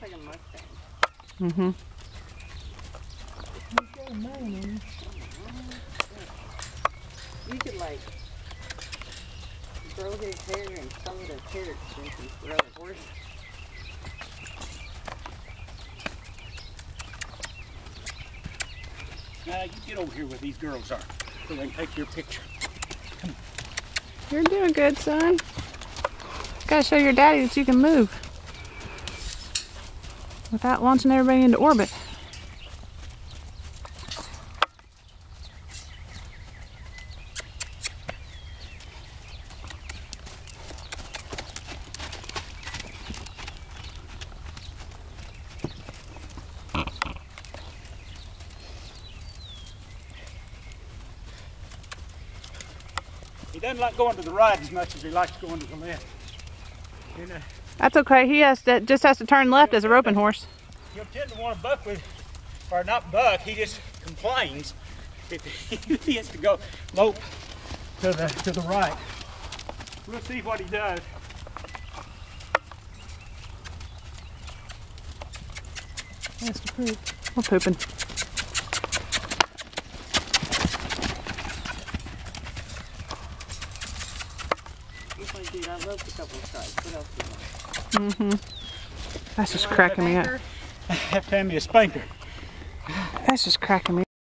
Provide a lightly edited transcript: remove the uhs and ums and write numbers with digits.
like a Mustang. Mm-hmm. You could like grow his hair and some of the hair extensions for other horses. Now you get over here where these girls are so they can take your picture. Come on. You're doing good, son. Gotta show your daddy that you can move without launching everybody into orbit. He doesn't like going to the right as much as he likes going to the left. You know, That's okay. He just has to turn left as a roping horse. he'll tend to want to buck with, or not buck, he just complains if he has to go lope to the right. We'll see what he does. Has to poop. We're pooping. If I did, I love the couple of stripes. What else do you want? Mm-hmm. That's just cracking me up. Have to hand me a spanker. That's just cracking me